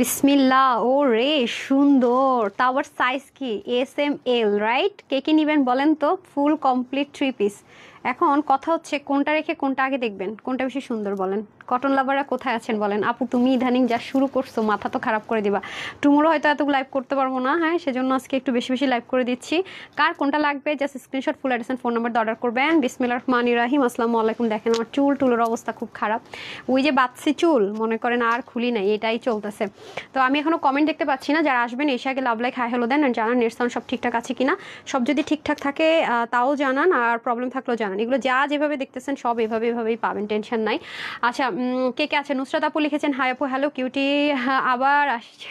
বিসমিল্লাহ। ও রে, সুন্দর। তা আবার সাইজ কি? SML, right? কে কি নিবেন বলেন তো? Full complete 3 piece. এখন কথা হচ্ছে কোনটা রেখে কোনটা আগে দেখবেন, কোনটা বেশি সুন্দর বলেন? কটন লাভাররা কোথায় আছেন বলেন? আপু তুমি ইদানিং যা শুরু করছো মাথা তো খারাপ করে দিবা। টুমোরো হয়তো এত লাইভ করতে পারবো না, হ্যাঁ, সেজন্য আজকে একটু বেশি বেশি লাইভ করে দিচ্ছি। কার কোনটা লাগবে just screenshot, full address and phone number দিয়ে অর্ডার করবেন। বিসমিল্লাহির রহমানির রহিম। আসসালামু আলাইকুম। দেখেন আমার টুলের অবস্থা খুব খারাপ। ওই যে বাচ্চি চুল মনে করেন আর খুলি নাই, এটাই চলতেছে। তো আমি এখনো কমেন্ট দেখতে পাচ্ছি না। যারা আসবেন এসে আগে লাভ লাইক হাই হ্যালো দেন, জানান নেট সাউন্ড সব ঠিকঠাক আছে কিনা। সব যদি ঠিকঠাক থাকে তাও জানান, আর প্রবলেম থাকলেও জানান। এগুলো যা যেভাবে দেখতেছেন সব এভাবেই পাবেন, টেনশন নাই। আচ্ছা, কে কে আছে? নুসরাত আপু লিখেছেন হাই আপু, হ্যালো কিউটি। আবার আসছে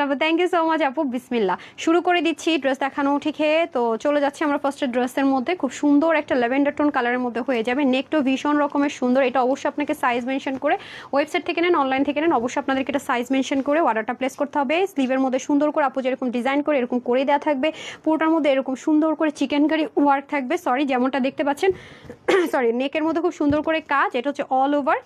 আপু, থ্যাংক ইউ সো মাচ আপু। বিসমিল্লাহ, শুরু করে দিচ্ছি ড্রেস দেখানো। ঠিক তো চলে যাচ্ছে আমরা ফার্স্টে ড্রেসের মধ্যে। খুব সুন্দর একটা ল্যাভেন্ডার টোন কালারের মধ্যে হয়ে যাবে। নেকটাও ভীষণ রকমের সুন্দর। এটা অবশ্যই আপনাকে সাইজ মেনশন করে, ওয়েবসাইট থেকে নেন অনলাইন থেকে নেন, অবশ্যই আপনাদেরকে এটা সাইজ মেনশন করে অর্ডারটা প্লেস করতে হবে। স্লিভের মধ্যে সুন্দর করে আপু যেরকম ডিজাইন করে এরকম করে দেওয়া থাকবে। পুরোটার মধ্যে এরকম সুন্দর করে চিকেন কারি ওয়ার্ক থাকবে, সরি যেমনটা দেখতে পাচ্ছেন। সরি, নেকের মধ্যে খুব সুন্দর করে কাজ। এটা হচ্ছে অল ওভার।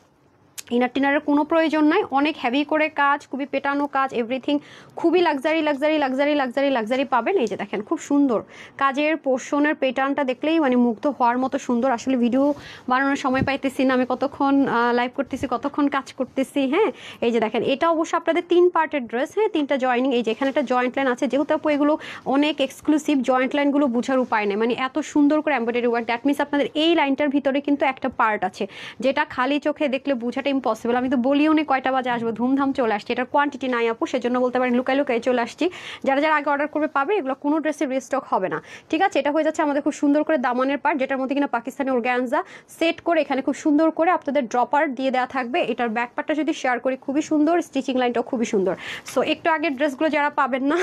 ইনার টিনারের কোনো প্রয়োজন নাই, অনেক হেভি করে কাজ, খুবই পেটানো কাজ, এভরিথিং খুবই লাক্সারি পাবেন। এই যে দেখেন খুব সুন্দর কাজের পোর্শনের প্যাটার্নটা দেখলেই মানে মুগ্ধ হওয়ার মতো সুন্দর। আসলে ভিডিও বানানোর সময় পাইতেছি না, আমি কতক্ষণ লাইভ করতেছি, কতক্ষণ কাজ করতেছি। হ্যাঁ, এই যে দেখেন এটা অবশ্য আপনাদের 3 পার্টের ড্রেস। হ্যাঁ, 3টা জয়েনিং। এই যে এখানে একটা জয়েন্ট লাইন আছে, যেহেতু আপু এগুলো অনেক এক্সক্লুসিভ, জয়েন্ট লাইনগুলো বোঝার উপায় নেই। মানে এত সুন্দর করে এমব্রয়ডারি ওয়ার্ক, দ্যাট মিনস আপনাদের এই লাইনটার ভিতরে কিন্তু একটা পার্ট আছে যেটা খালি চোখে দেখলে বোঝাটা ইম্পসিবল। আমি তো বলিও নি কয়টা বাজে আসবো, ধুমধাম চলে আসছে। এটার কোয়ান্টিটি নাই আপু, সেজন্য বলতে পারেন লুকাই চলে আসছি। যারা যারা আগে অর্ডার করবে পাবে, এগুলো কোনো ড্রেসের রিস্টক হবে না। ঠিক আছে, এটা হয়ে যাচ্ছে আমাদের খুব সুন্দর করে দামানের পার্ট, যেটার মধ্যে কিনা পাকিস্তানি অর্গানজা সেট করে এখানে খুব সুন্দর করে আপনাদের ড্রপার দিয়ে দেওয়া থাকবে। এটার ব্যাক পার্টটা যদি শেয়ার করি, খুবই সুন্দর, স্টিচিং লাইনটাও খুবই সুন্দর। সো একটু আগের ড্রেসগুলো যারা পাবেন না,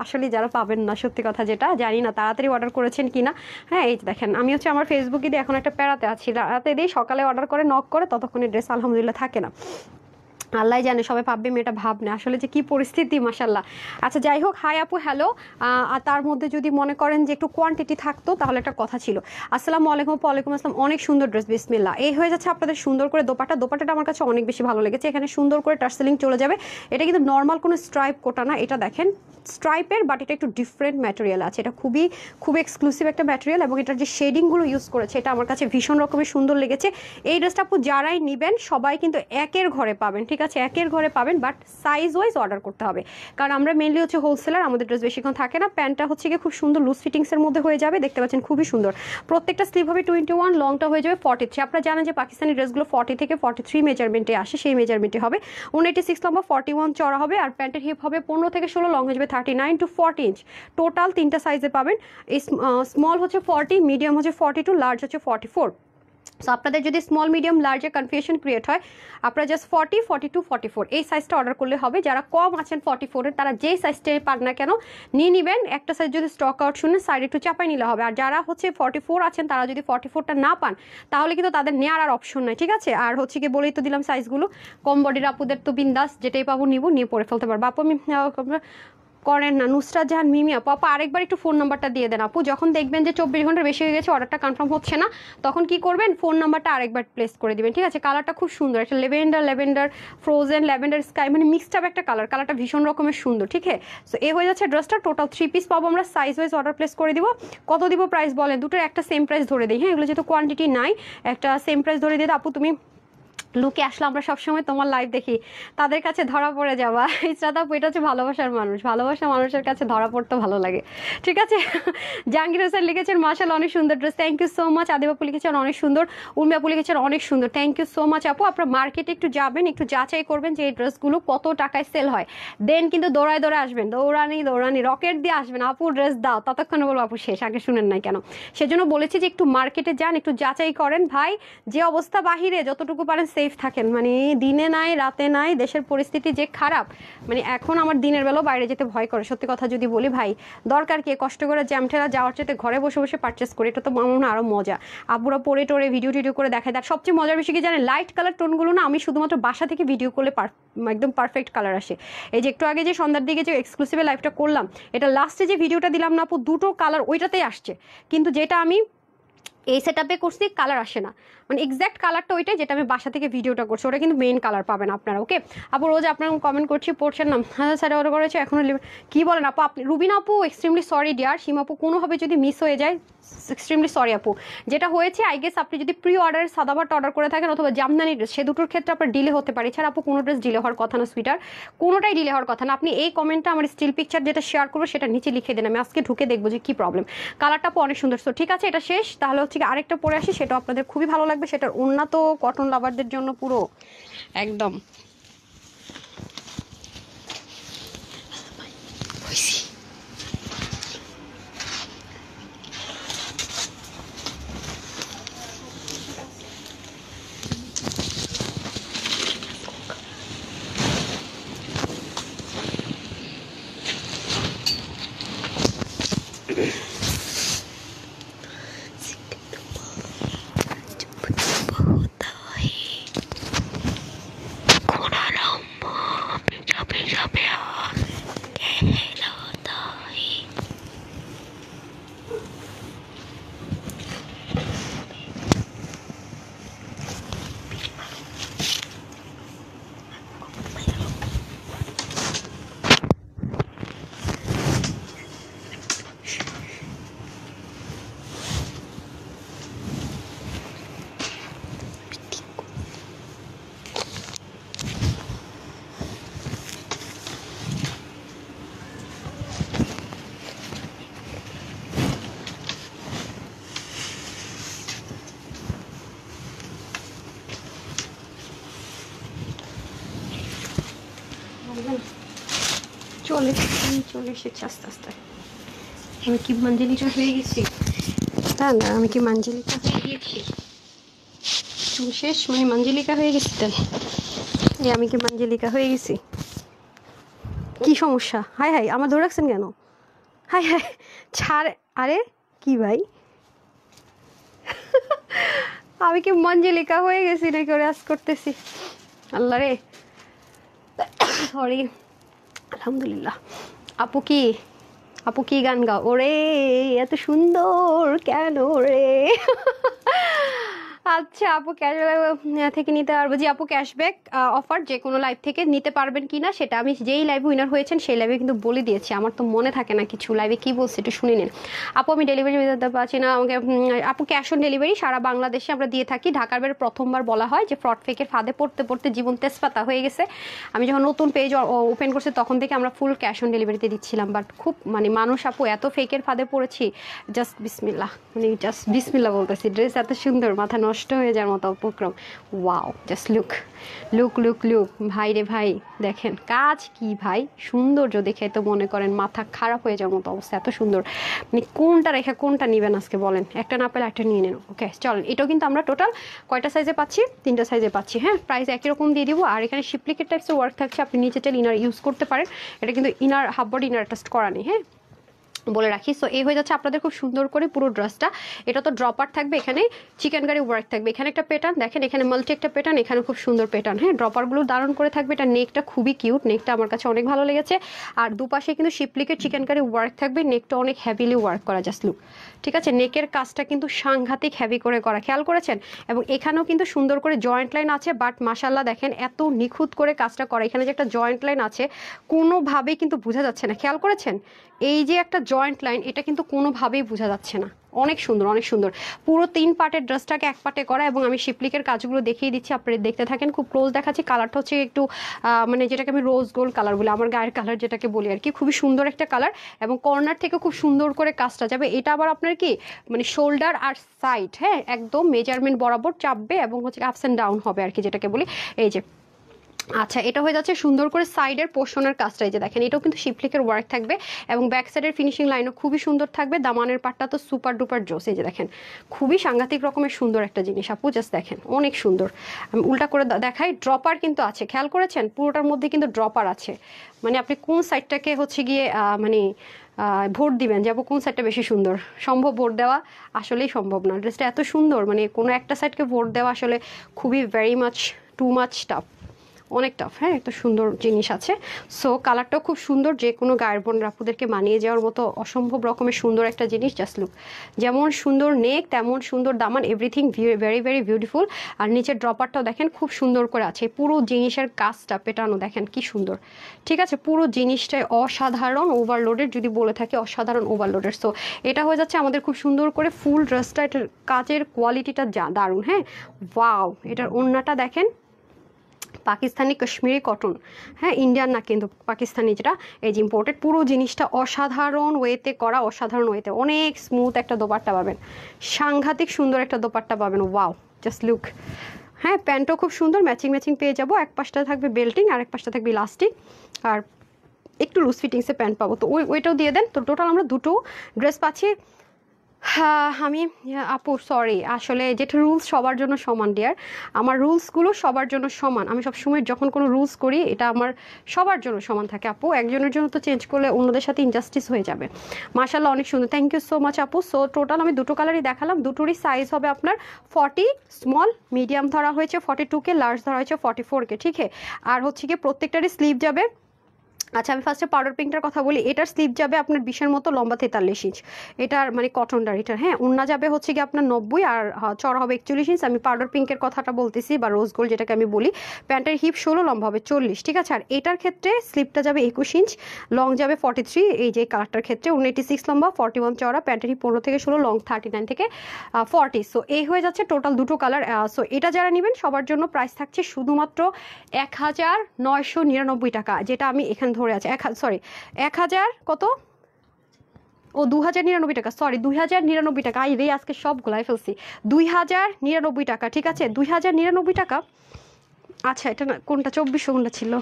আসলে যারা পাবেন না, সত্যি কথা যেটা জানি না তাড়াতাড়ি অর্ডার করেছেন কিনা। হ্যাঁ, এই দেখেন আমি হচ্ছে আমার ফেসবুকে দিয়ে এখন একটা প্যারাতে আছি, রাতে দিয়ে সকালে অর্ডার করে নক করে, ততক্ষণে ড্রেস আলহামদুলিল্লাহ থাকে না। আল্লাহ জানে সবাই পাববে মেয়েটা ভাব না আসলে যে কি পরিস্থিতি, মাশাল্লাহ। আচ্ছা যাই হোক, হাই আপু হ্যালো। আর তার মধ্যে যদি মনে করেন যে একটু কোয়ান্টিটি থাকতো তাহলে একটা কথা ছিল। আসসালামু আলাইকুম। ওয়ালাইকুম আসসালাম। অনেক সুন্দর ড্রেস, বিসমিল্লাহ। এই হয়ে যাচ্ছে আপনাদের সুন্দর করে দোপাট্টাটা আমার কাছে অনেক বেশি ভালো লেগেছে। এখানে সুন্দর করে টার্সেলিং চলে যাবে। এটা কিন্তু নর্মাল কোনো স্ট্রাইপ কোটা না, এটা দেখেন স্ট্রাইপের, বাট এটা একটু ডিফারেন্ট ম্যাটেরিয়াল আছে। এটা খুবই এক্সক্লুসিভ একটা ম্যাটেরিয়াল, এবং এটার যে শেডিংগুলো ইউজ করেছে এটা আমার কাছে ভীষণ রকমের সুন্দর লেগেছে। এই ড্রেসটা আপু যারাই নেবেন সবাই কিন্তু একের ঘরে পাবেন, ঠিক আছে, একের ঘরে পাবেন, বাট সাইজ ওয়াইজ অর্ডার করতে হবে, কারণ আমরা মেনলি হচ্ছে হোলসেলার, আমাদের ড্রেস বেশিক্ষণ থাকে না। প্যান্টটা হচ্ছে গিয়ে খুব সুন্দর লুজ ফিটিংসের মধ্যে হয়ে যাবে, দেখতে পাচ্ছেন খুবই সুন্দর। প্রত্যেকটা স্লিভ হবে 21, লংটা হয়ে যাবে 43। আপনারা জানেন যে পাকিস্তানি ড্রেসগুলো 40 থেকে 43 মেজারমেন্টে আসে, সেই মেজারমেন্টে হবে। 186 লম্বা, 41 চড়া হবে, আর প্যান্টের হিপ হবে 15 থেকে 16, লং হয়ে যাবে 39 to 40 ইঞ্চ। টোটাল 3টা সাইজে পাবেন। স্মল হচ্ছে 40, মিডিয়াম হচ্ছে 42, লার্জ হচ্ছে 44। সো আপনাদের যদি স্মল মিডিয়াম লার্জে কনফিউশন ক্রিয়েট হয়, আপনারা জাস্ট 40, 42, 44 এই সাইজটা অর্ডার করলে হবে। যারা কম আছেন 44-এর, তারা যেই সাইজটাই পান না কেন নিয়ে নেবেন। একটা সাইজ যদি স্টক আউট শুনে সাইড একটু চাপাই নিলে হবে। আর যারা হচ্ছে 44 আছেন, তারা যদি 44টা না পান, তাহলে কিন্তু তাদের নেওয়ার আর অপশন নাই, ঠিক আছে। আর হচ্ছে কি বলেই তো দিলাম সাইজগুলো। কম বডির আপুদের তো বিন্দাস, যেটাই পাবো নিয়ে পরে ফেলতে পারবো। আপু আমি করেন না। নুসরাত জাহান মিমি আপু, আরেকবার একটু ফোন নাম্বারটা দিয়ে দেন আপু। যখন দেখবেন যে 24 ঘন্টার বেশি হয়ে গেছে, অর্ডারটা কনফার্ম হচ্ছে না, তখন কি করবেন, ফোন নাম্বারটা আরেকবার প্লেস করে দিবেন, ঠিক আছে। কালারটা খুব সুন্দর, একটা লেভেন্ডার ফ্রোজেন, ল্যাভেন্ডার স্কাই, মানে মিক্সড আপ একটা কালারটা ভীষণ রকমের সুন্দর, ঠিক আছে। সো এ হয়ে যাচ্ছে ড্রেসটা। টোটাল 3 পিস পাবো আমরা, সাইজ ওয়াইজ অর্ডার প্লেস করে দিব। কত দিব প্রাইস বলেন? দুটোর একটা সেম প্রাইস ধরে দিই। হ্যাঁ, এগুলো যেহেতু কোয়ান্টিটি নাই, একটা সেম প্রাইস ধরে দিয়ে আপু। তুমি লুকে আসলে আমরা সবসময় তোমার লাইভ দেখি, তাদের কাছে ধরা পড়ে যাওয়া। ইসরাত আপু, এটা হচ্ছে ভালোবাসার মানুষের কাছে ধরা পড়তে ভালো লাগে, ঠিক আছে। জাহাঙ্গীর হোসেন লিখেছেন মাশাআল্লাহ অনেক সুন্দর dress, thank you so much. Adib আপু লিখেছেন অনেক সুন্দর, উর্মি আপু লিখেছেন অনেক সুন্দর, থ্যাংক ইউ সো মাচ আপু। আপনারা মার্কেটে একটু যাবেন, একটু যাচাই করবেন যে এই ড্রেসগুলো কত টাকায় সেল হয়, দেন কিন্তু দৌড়ায় আসবেন, দৌড়ানি রকেট দিয়ে আসবেন, আপু ড্রেস দাও, ততক্ষণে বলবো আপু শেষ, আগে শুনেন নাই কেন। সেজন্য বলেছি যে একটু মার্কেটে যান, একটু যাচাই করেন ভাই। যে অবস্থা বাহিরে, যতটুকু পারেন সেফ থাকেন, মানে দিনে নাই রাতে নাই, দেশের পরিস্থিতি যে খারাপ, মানে এখন আমার দিনের বেলাও বাইরে যেতে ভয় করে, সত্যি কথা যদি বলি ভাই। দরকার কি কষ্ট করে জ্যাম ঠেলা যাওয়ার চেয়ে ঘরে বসে বসে পারচেস করি, এটা তো আমার মনে হয় আরও মজা। আপুরা পরে টোরে ভিডিও করে দেখায়। দেখ সবচেয়ে মজার বিষয় কি জানেন, লাইট কালার টোনগুলো না আমি শুধুমাত্র বাসা থেকে ভিডিও করলে একদম পারফেক্ট কালার আসে। এই যে একটু আগে যে সন্ধ্যার দিকে যে এক্সক্লুসিভে লাইভটা করলাম, এটা লাস্টে যে ভিডিওটা দিলাম না আপু, দুটো কালার ওইটাতেই আসছে, কিন্তু যেটা আমি এই সেটআপে করছি, কালার আসে না, মানে এক্স্যাক্ট কালারটা ওইটাই যেটা আমি বাসা থেকে ভিডিওটা করছি, ওটা কিন্তু মেইন কালার পাবেন আপনারা। ওকে আপু, রোজ আপনার কমেন্ট করছি, পড়ছেন না, হ্যাঁ স্যার অর্ডার করেছে এখনো কি বলেন আপু আপনি? রুবিনা আপু এক্সট্রিমলি সরি ডিয়ার। সীমা আপু কোনোভাবে যদি মিস হয়ে যায় এক্সট্রিমলি সরি আপু। যেটা হয়েছে আই গেস আপনি যদি প্রি অর্ডার সাদাবাট অর্ডার করে থাকেন অথবা জামদানি ড্রেস, সে দুটোর ক্ষেত্রে আপনার ডিলে হতে পারে। এছাড়া আপু কোনো ড্রেস ডিলে হওয়ার কথা না সুইটার, কোনোটাই ডিলে হওয়ার কথা না। আপনি এই কমেন্টটা আমার স্টিল পিকচার যেটা শেয়ার করবো সেটা নিচে লিখে দেন, আমি আজকে ঢুকে দেখবো যে কী প্রবলেম। কালারটা আপু অনেক সুন্দর। সো ঠিক আছে, এটা শেষ। তাহলে হচ্ছে কি আরেকটা পরে আসি, সেটাও আপনাদের খুবই ভালো লাগবে। সেটার উন্নত কটন লাভারদের জন্য পুরো একদম চলে এসেছে আস্তে আস্তে। আমি কি মঞ্জলিটা হয়ে গেছি? হ্যাঁ না, আমি কি মঞ্জলিকা হয়ে গিয়েছি? চুল শেষ মানে মঞ্জলিকা হয়ে গেছি? তাই আমি কি মঞ্জলিকা হয়ে গেছি? কি সমস্যা? হাই হাই, আমার ধরে রাখছেন কেন? হাই হাই ছাড়। আরে কি ভাই, আমি কি মঞ্জলিকা হয়ে গেছি নাকি ওরে আজ করতেছি? আল্লাহ রে, সরি। আলহামদুলিল্লাহ। আপু কি গান গাও? ওরে এত সুন্দর কেন রে? আচ্ছা আপু ক্যাশব্যাক থেকে নিতে পারবো? জি আপু, ক্যাশব্যাক অফার যে কোনো লাইভ থেকে নিতে পারবেন কি না সেটা আমি যেই লাইভে উইনার হয়েছেন সেই লাইভে কিন্তু বলে দিয়েছি। আমার তো মনে থাকে না কিছু, লাইভে কি বলছে একটু শুনে নিন। আপু আমি ডেলিভারি দিতে পারছি না আমাকে। আপু ক্যাশ অন ডেলিভারি সারা বাংলাদেশে আমরা দিয়ে থাকি। ঢাকার বাইরে প্রথমবার বলা হয় যে ফ্রড ফেকের ফাঁদে পড়তে পড়তে জীবন তেজপাতা হয়ে গেছে। আমি যখন নতুন পেজ ওপেন করছি তখন থেকে আমরা ফুল ক্যাশ অন ডেলিভারিতে দিচ্ছিলাম, বাট খুব মানে মানুষ আপু এত ফেকের ফাঁদে পড়েছি, জাস্ট বিসমিল্লাহ, মানে জাস্ট বিসমিল্লাহ বলতেছি। ড্রেস এত সুন্দর, মাথা নষ্ট হয়ে যাওয়ার মতো উপক্রম। Wow, just look look look look. ভাই রে ভাই, দেখেন কাজ কি ভাই, সৌন্দর্য দেখে তো মনে করেন মাথা খারাপ হয়ে যাওয়ার মতো অবস্থা, এত সুন্দর। মানে কোনটা রেখে কোনটা নেবেন আজকে বলেন? একটা না পেলে একটা নিয়ে নেন। ওকে চলেন, এটাও কিন্তু আমরা টোটাল কয়টা সাইজে পাচ্ছি? 3টা সাইজে পাচ্ছি। হ্যাঁ, প্রাইস একই রকম দিয়ে দিব। আর এখানে শিপলিকের টাইপসের ওয়ার্ক থাকছে, আপনি নিচে চাইলে ইনার ইউজ করতে পারেন। এটা কিন্তু inner half body inner attach করা নেই, হ্যাঁ বলে রাখি। সো এই হয়ে যাচ্ছে আপনাদের খুব সুন্দর করে পুরো ড্রেসটা। এটা তো ড্রপার থাকবে, এখানে চিকেন কারি ওয়ার্ক থাকবে, এখানে একটা প্যাটার্ন দেখেন, এখানে মাল্টি একটা প্যাটার্ন, এখানে খুব সুন্দর প্যাটার্ন। হ্যাঁ, ড্রপারগুলো দারুণ করে থাকবে। এটা নেকটা খুবই কিউট, নেকটা আমার কাছে অনেক ভালো লেগেছে। আর দুপাশে কিন্তু শিপলিকের চিকেন কারি ওয়ার্ক থাকবে, নেকটা অনেক হ্যাভিলি ওয়ার্ক করা, জাস্ট লুক। ঠিক আছে, নেকের কাজটা কিন্তু সাংঘাতিক হ্যাভি করে করা, খেয়াল করেছেন? এবং এখানেও কিন্তু সুন্দর করে জয়েন্ট লাইন আছে, বাট মাশাল্লাহ দেখেন এত নিখুঁত করে কাজটা করা। এখানে যে একটা জয়েন্ট লাইন আছে কোনোভাবেই কিন্তু বোঝা যাচ্ছে না, খেয়াল করেছেন? এই যে একটা জয়েন্ট লাইন, এটা কিন্তু কোনোভাবেই বোঝা যাচ্ছে না। অনেক সুন্দর, অনেক সুন্দর। পুরো 3 পার্টের ড্রেসটাকে 1 পার্টে করা। এবং আমি শিপলিকের কাজগুলো দেখিয়ে দিচ্ছি, আপনারা দেখতে থাকেন। খুব ক্লোজ দেখাচ্ছি। কালারটা হচ্ছে একটু মানে যেটাকে আমি রোজ গোল্ড কালার বলি, আমার গায়ের কালার যেটাকে বলি আর কি, খুবই সুন্দর একটা কালার। এবং কর্নার থেকে খুব সুন্দর করে কাজটা যাবে। এটা আবার আপনার কি মানে শোল্ডার আর সাইড, হ্যাঁ একদম মেজারমেন্ট বরাবর চাপবে এবং হচ্ছে আপস অ্যান্ড ডাউন হবে আর কি, যেটাকে বলি। এই যে আচ্ছা, এটা হয়ে যাচ্ছে সুন্দর করে সাইডের পোর্শনের কাজটা। এই যে দেখেন, এটাও কিন্তু শিপলিকের ওয়ার্ক থাকবে এবং ব্যাক সাইডের ফিনিশিং লাইনও খুবই সুন্দর থাকবে। দামানের পাটটা তো সুপার ডুপার জোস। এই যে দেখেন, খুবই সাংঘাতিক রকমের সুন্দর একটা জিনিস আপু, জাস্ট দেখেন অনেক সুন্দর। আমি উল্টা করে দেখাই, ড্রপার কিন্তু আছে, খেয়াল করেছেন? পুরোটার মধ্যে কিন্তু ড্রপার আছে। মানে আপনি কোন সাইডটাকে হচ্ছে গিয়ে মানে ভোট দিবেন, যাবো কোন সাইডটা বেশি সুন্দর? সম্ভব ভোট দেওয়া আসলেই সম্ভব না। ড্রেসটা এত সুন্দর, মানে কোনো একটা সাইডকে ভোট দেওয়া আসলে খুবই very much too much tough. অনেক টাফ, হ্যাঁ একটা সুন্দর জিনিস আছে। সো কালারটাও খুব সুন্দর, যে কোনো গায়ের বোন আপুদেরকে মানিয়ে যাওয়ার মতো অসম্ভব রকমের সুন্দর একটা জিনিস। জাস্ট লুক, যেমন সুন্দর নেক তেমন সুন্দর দামান, এভরিথিং ভেরি ভেরি বিউটিফুল। আর নিচের ড্রপারটাও দেখেন খুব সুন্দর করে আছে, পুরো জিনিসের কাজটা পেটানো দেখেন কি সুন্দর, ঠিক আছে। পুরো জিনিসটাই অসাধারণ ওভারলোডের, যদি বলে থাকি অসাধারণ ওভারলোডের। সো এটা হয়ে যাচ্ছে আমাদের খুব সুন্দর করে ফুল ড্রেসটা, এটার কাজের কোয়ালিটিটা দারুণ, হ্যাঁ ওয়াও। এটার ওড়নাটা দেখেন পাকিস্তানি কাশ্মীরি কটন, হ্যাঁ ইন্ডিয়ান না কিন্তু পাকিস্তানি, যেটা এই যে ইম্পোর্টেড। পুরো জিনিসটা অসাধারণ ওয়েতে করা, অসাধারণ ওয়েতে, অনেক স্মুথ একটা দোপাট্টা পাবেন, সাংঘাতিক সুন্দর একটা দোপাট্টা পাবেন, ওয়াও জাস্ট লুক। হ্যাঁ প্যান্টও খুব সুন্দর, ম্যাচিং ম্যাচিং পেয়ে যাবো, এক পাশটা থাকবে বেল্টিং আর এক পাশটা থাকবে ইলাস্টিক, আর একটু লুজ ফিটিংসে প্যান্ট পাবো। তো ওইটাও দিয়ে দেন। তো টোটাল আমরা দুটো ড্রেস পাচ্ছি। হ্যাঁ আমি আপু সরি, আসলে যেটা রুলস সবার জন্য সমান ডিয়ার, আমার রুলসগুলো সবার জন্য সমান। আমি সবসময় যখন কোনো রুলস করি এটা আমার সবার জন্য সমান থাকে আপু, একজনের জন্য তো চেঞ্জ করলে অন্যদের সাথে ইনজাস্টিস হয়ে যাবে। মাশাআল্লাহ অনেক সুন্দর, থ্যাংক ইউ সো মাচ আপু। সো টোটাল আমি দুটো কালারই দেখালাম, দুটোরই সাইজ হবে আপনার 40 স্মল, মিডিয়াম ধরা হয়েছে 42K, লার্জ ধরা হয়েছে 44K, ঠিক আছে। আর হচ্ছে কি প্রত্যেকটারই স্লিভ যাবে, আচ্ছা আমি ফার্স্টে পাউডার পিঙ্কটার কথা বলি। এটার স্লিভ যাবে আপনার 20-এর মতো, লম্বা 43 ইঞ্চ এটার, মানে কটনটার এটার, হ্যাঁ ওড়না যাবে হচ্ছে কি আপনার 90, আর চড়া হবে 41 ইঞ্চ। আমি পাউডার পিঙ্কের কথাটা বলতেছি, বা রোজ গোল্ড যেটাকে আমি বলি। প্যান্টের হিপ 16, লম্বা হবে 40, ঠিক আছে। আর এটার ক্ষেত্রে স্লিভটা যাবে 21 ইঞ্চ, লং যাবে 43, এই যে কালারটার ক্ষেত্রে 86 লম্বা, 41 চড়া, প্যান্টের হিপ 15 থেকে 16, লং 39 থেকে 40। সো এই হয়ে যাচ্ছে টোটাল দুটো কালার। সো এটা যারা নেবেন সবার জন্য প্রাইস থাকছে শুধুমাত্র 1999 টাকা, যেটা আমি এখানে ধরে আছে, 1000 কত, ও 2099 টাকা, সরি 2099 টাকা। আই রে আজকে সব গোলায় ফেলছি, 2099 টাকা, ঠিক আছে 2099 টাকা। আচ্ছা এটা না কোনটা, 2400 কোনটা ছিল,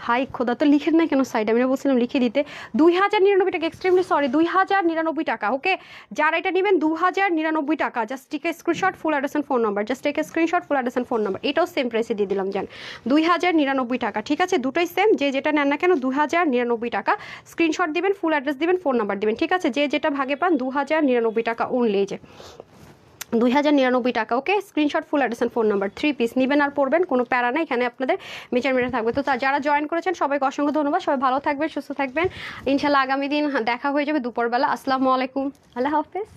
হাই খোদা, তো লিখেন না কেন সাইড, আমি বলছিলাম লিখে দিতে। 2099 টাকা, এক্সট্রিমলি সরি, 2099 টাকা। ওকে যারা এটা নেবেন 2099 টাকা, just take a screenshot, full address and phone number, just take a screenshot, full address and phone number. এটাও সেম প্রাইসে দিয়ে দিলাম, জান 2099 টাকা, ঠিক আছে। দুটোই সেম, যে যেটা নেন না কেন 2099 টাকা। স্ক্রিনশট দিবেন, ফুল অ্যাড্রেস দিবেন, ফোন নাম্বার দিবেন, ঠিক আছে। যে যেটা ভাগে পান 2099 টাকা অনলি, যে 2099 টাকা। Okay screenshot, full address and phone number. 3 piece নেবেন আর পড়বেন, কোনো প্যারা নেই, এখানে আপনাদের মেজারমেন্ট থাকবে। তো যারা জয়েন করেছেন সবাইকে অসংখ্য ধন্যবাদ, সবাই ভালো থাকবেন, সুস্থ থাকবেন। ইনশাল্লাহ আগামী দিন দেখা হয়ে যাবে দুপুরবেলা। আসসালামু আলাইকুম, আল্লাহ হাফেজ।